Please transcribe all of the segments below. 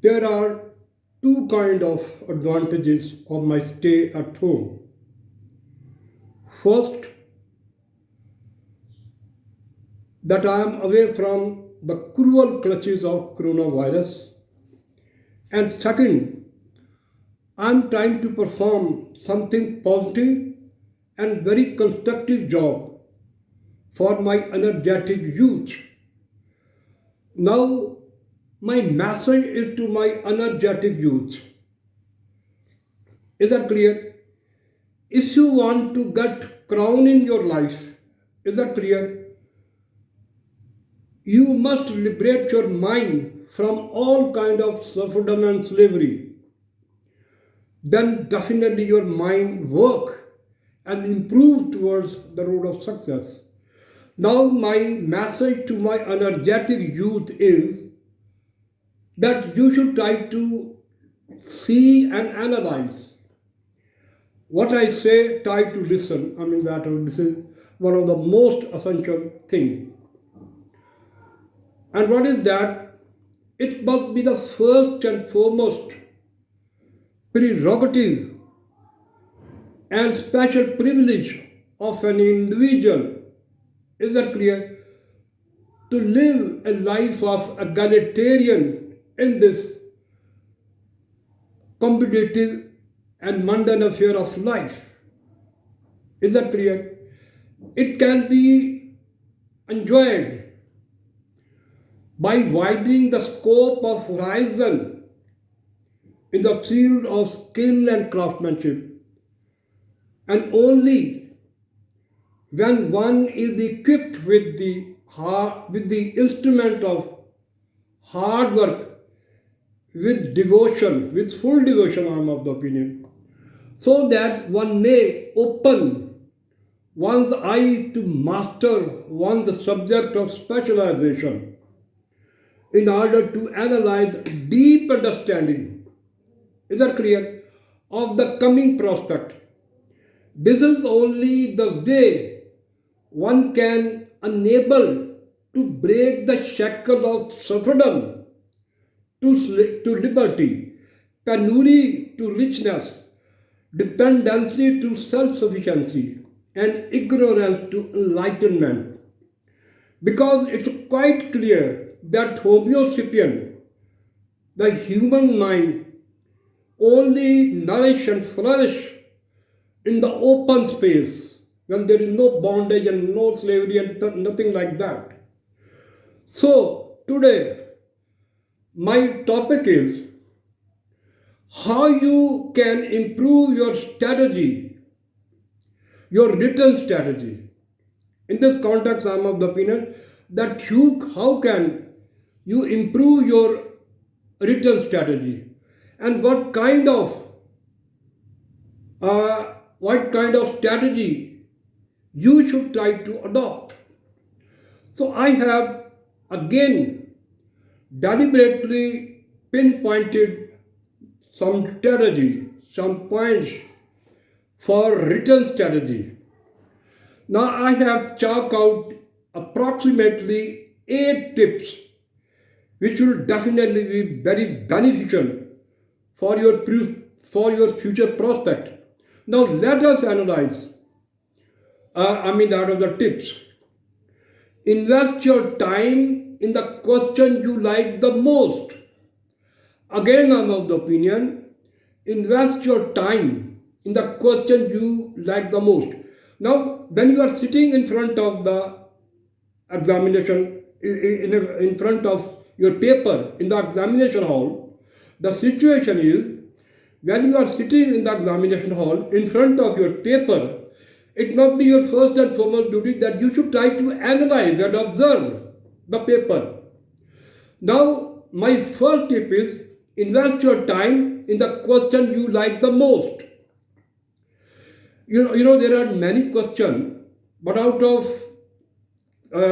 There are two kind of advantages of my stay at home. First, that I am away from the cruel clutches of coronavirus. And second, I am trying to perform something positive and very constructive job for my energetic youth. Now, my message is to my energetic youth. Is that clear? If you want to get crown in your life, is that clear? You must liberate your mind from all kind of serfdom and slavery. Then definitely your mind work and improve towards the road of success. Now my message to my energetic youth is that you should try to see and analyze. What I say, try to listen. This is one of the most essential thing. And what is that? It must be the first and foremost prerogative and special privilege of an individual. Is that clear? To live a life of egalitarian in this competitive and mundane affair of life. Is that clear? It can be enjoyed by widening the scope of horizon in the field of skill and craftsmanship, and only when one is equipped with the instrument of hard work, with devotion, with full devotion, I am of the opinion, so that one may open one's eye to master one's subject of specialization in order to analyze deep understanding, is that clear, of the coming prospect. This is only the way one can enable to break the shackle of serfdom to liberty, penury to richness, dependency to self-sufficiency, and ignorance to enlightenment. Because it's quite clear that Homo sapien, the human mind, only nourish and flourish in the open space when there is no bondage and no slavery and nothing like that. So today my topic is how you can improve your strategy, your written strategy. In this context, I am of the opinion that how can you improve your written strategy, and what kind of strategy you should try to adopt. So I have again deliberately pinpointed some strategy, some points for written strategy. Now I have chalked out approximately 8 tips which will definitely be very beneficial for your future prospect. Now let us analyze out of the tips. Invest your time in the question you like the most. Again, I'm of the opinion, invest your time in the question you like the most. Now, when you are sitting in front of the examination, in front of your paper in the examination hall, the situation is, when you are sitting in the examination hall in front of your paper, it must be your first and foremost duty that you should try to analyze and observe the paper. Now, my first tip is invest your time in the question you like the most. There are many questions, but out of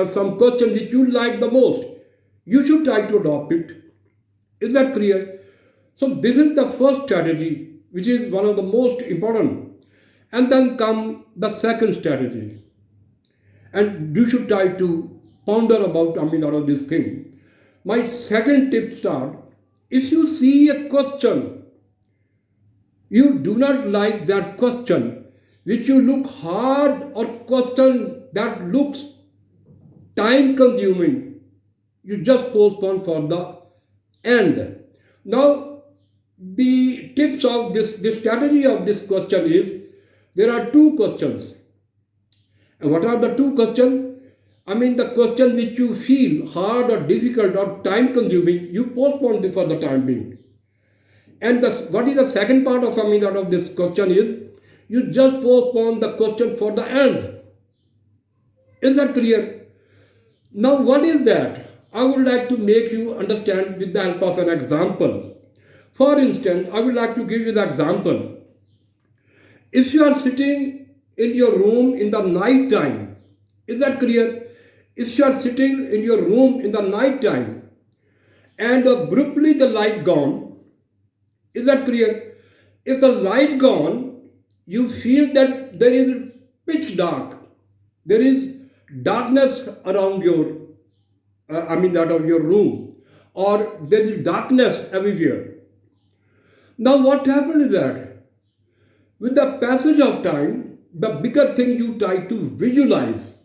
some question which you like the most, you should try to adopt it. Is that clear? So this is the first strategy, which is one of the most important. And then come the second strategy. And you should try to ponder about out of this thing. My second tip if you see a question, you do not like that question, which you look hard or question that looks time consuming, you just postpone for the end. Now, the tips of this strategy of this question is there are two questions. And what are the two questions? I mean, the question which you feel hard or difficult or time consuming, you postpone it for the time being. And what is the second part of out of this question is you just postpone the question for the end. Is that clear? Now, what is that? I would like to make you understand with the help of an example. For instance, I would like to give you the example. If you are sitting in your room in the night time, is that clear? If you are sitting in your room in the night time and abruptly the light gone, is that clear? If the light gone, you feel that there is pitch dark. There is darkness around your, that of your room, or there is darkness everywhere. Now what happened is that with the passage of time, the bigger thing you try to visualize.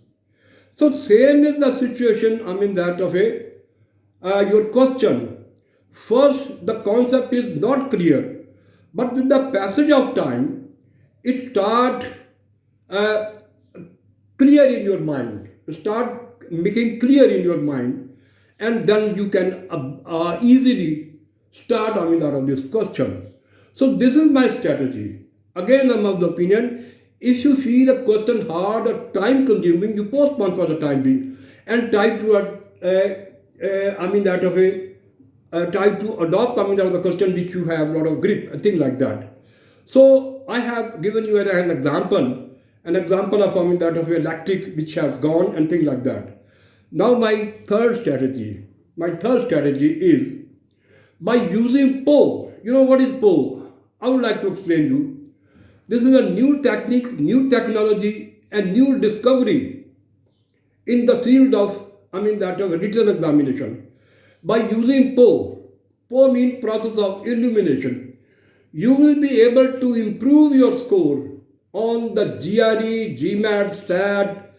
So same is the situation, that of your question. First, the concept is not clear, but with the passage of time, it start clear in your mind. Start making clear in your mind, and then you can easily start out of this question. So this is my strategy. Again, I'm of the opinion, if you feel a question hard or time consuming, you postpone for the time being and try to try to adopt the question which you have a lot of grip and things like that. So I have given you an example of of electric which has gone and things like that. Now my third strategy is by using PO. You know what is PO? I would like to explain you. This is a new technique, new technology, and new discovery in the field of written examination. By using PO means process of illumination, you will be able to improve your score on the GRE, GMAT, STAT,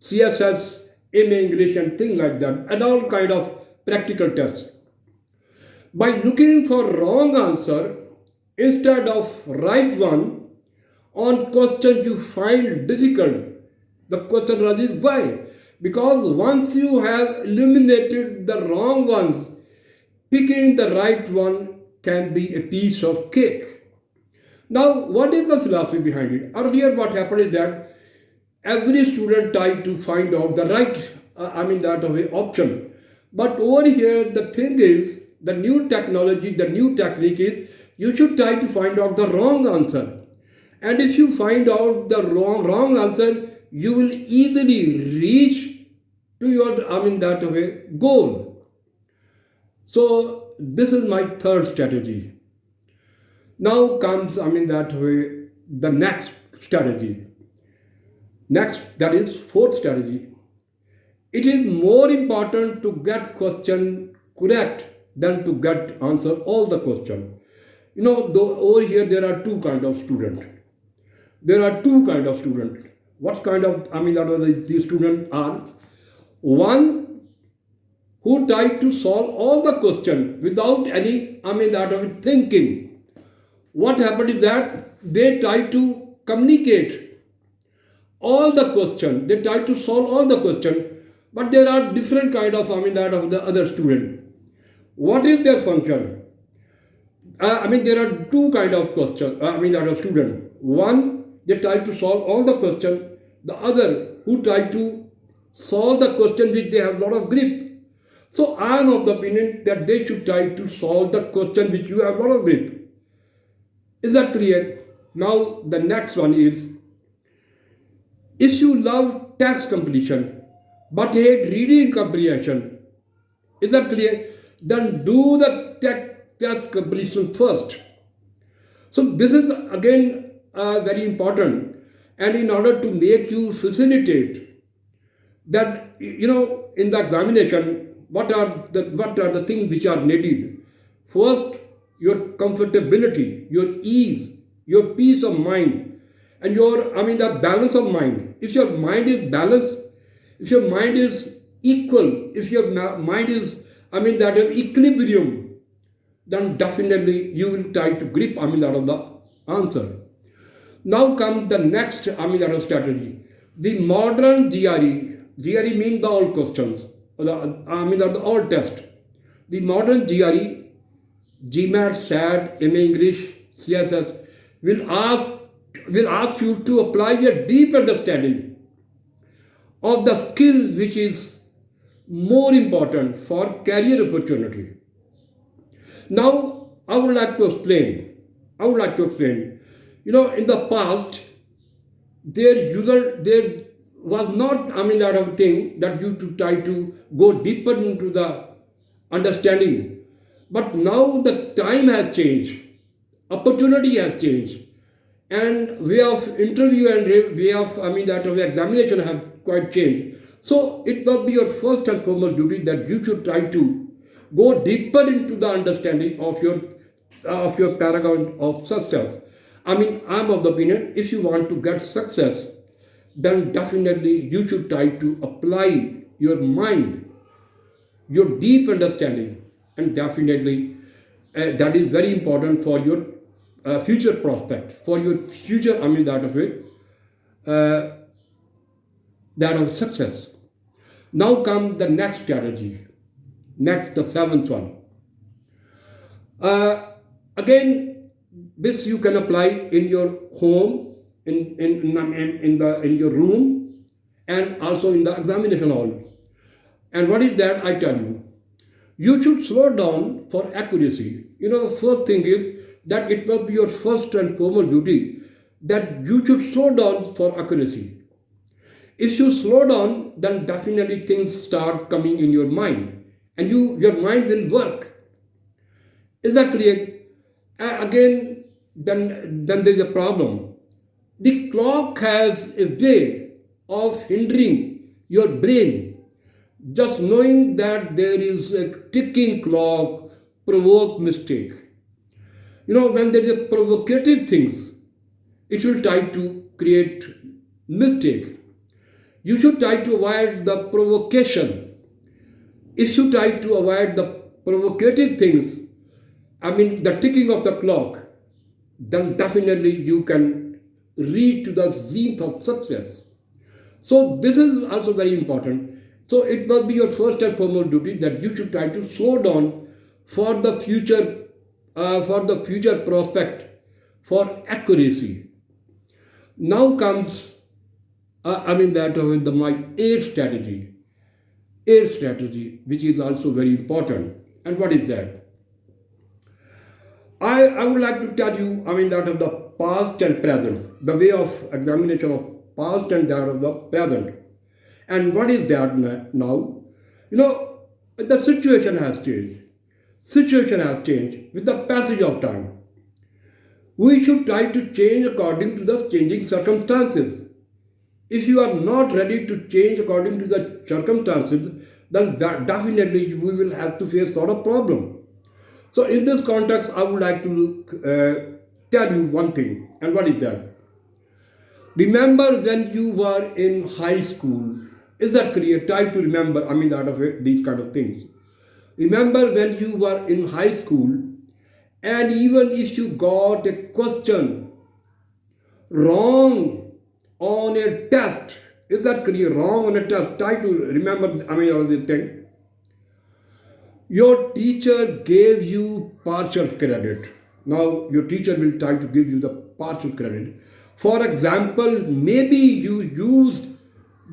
CSS, MA English, and things like that, and all kind of practical tests. By looking for wrong answer instead of right one on questions you find difficult, the question arises why? Because once you have eliminated the wrong ones, picking the right one can be a piece of cake. Now, what is the philosophy behind it? Earlier, what happened is that every student tried to find out the right, option. But over here, the thing is, the new technology, the new technique is, you should try to find out the wrong answer. And if you find out the wrong answer, you will easily reach to your, goal. So this is my third strategy. Now comes, the next strategy. Next, that is fourth strategy. It is more important to get question correct than to get answer all the question. Over here there are two kind of students. What kind of, these students are? One who try to solve all the question without any, thinking. What happened is that they try to communicate all the question. They try to solve all the question, but there are different kind of, of the other student. What is their function? There are two kind of question, of student. One, they try to solve all the question. The other, who try to solve the question which they have a lot of grip. So I am of the opinion that they should try to solve the question which you have a lot of grip. Is that clear? Now the next one is, if you love text completion but hate reading comprehension, is that clear? Then do the text completion first. So this is again very important, and in order to make you facilitate that, in the examination, what are the things which are needed? First, your comfortability, your ease, your peace of mind, and the balance of mind. If your mind is balanced, if your mind is equal, if your mind is, that of equilibrium, then definitely you will try to grip, that of the answer. Now comes the next, that of strategy. The modern GRE means the old questions, the old test. The modern GRE, GMAT, SAT, MA English, CSS will ask you to apply a deep understanding of the skill which is more important for career opportunity. Now, I would like to explain. In the past, there was not, that of thing that you to try to go deeper into the understanding. But now the time has changed, opportunity has changed, and way of interview and way of, that of examination have quite changed. So it must be your first and foremost duty that you should try to go deeper into the understanding of your paragon of success. I'm of the opinion if you want to get success, then definitely you should try to apply your mind, your deep understanding, and definitely that is very important for your future prospect, for your future, uh, that of success. Now comes the next strategy, the seventh one. Again, this you can apply in your home, in your room, and also in the examination hall. And what is that? I tell you, you should slow down for accuracy. The first thing is that it must be your first and foremost duty that you should slow down for accuracy. If you slow down, then definitely things start coming in your mind, and your mind will work. Is that clear? Again, then there is a problem. The clock has a way of hindering your brain. Just knowing that there is a ticking clock provoke mistake. When there is a provocative things, it will try to create mistake. You should try to avoid the provocation. If you try to avoid the provocative things, the ticking of the clock, then definitely you can reach to the zenith of success. So this is also very important. So it must be your first and foremost duty that you should try to slow down for the future prospect, for accuracy. Now comes, my eighth strategy, which is also very important. And what is that? I would like to tell you, that of the past and present, the way of examination of past and that of the present. And what is that now? The situation has changed. Situation has changed with the passage of time. We should try to change according to the changing circumstances. If you are not ready to change according to the circumstances, then definitely we will have to face a lot of problem. So in this context, I would like to tell you one thing, and what is that? Remember when you were in high school. Is that clear? Try to remember, these kind of things. Remember when you were in high school, and even if you got a question wrong on a test, is that clear? Wrong on a test. Try to remember, all these things. Your teacher gave you partial credit. Now, your teacher will try to give you the partial credit. For example, maybe you used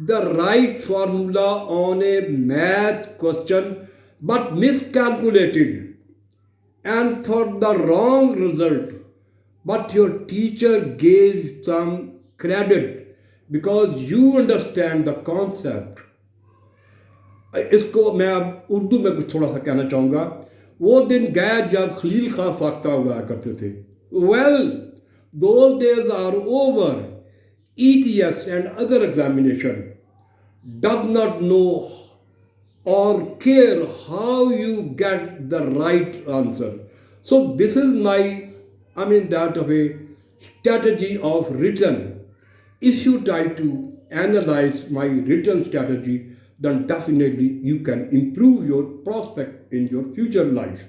the right formula on a math question but miscalculated and for the wrong result, but your teacher gave some credit because you understand the concept. इसको मैं अब उर्दू में कुछ थोड़ा सा कहना चाहूँगा. वो दिन गए जब खलील खां फाख्ता हुआ करते थे. Well, those days are over. ETS and other examination does not know or care how you get the right answer. So this is my, I mean that of a strategy of written. If you try to analyze my written strategy, then definitely you can improve your prospect in your future life.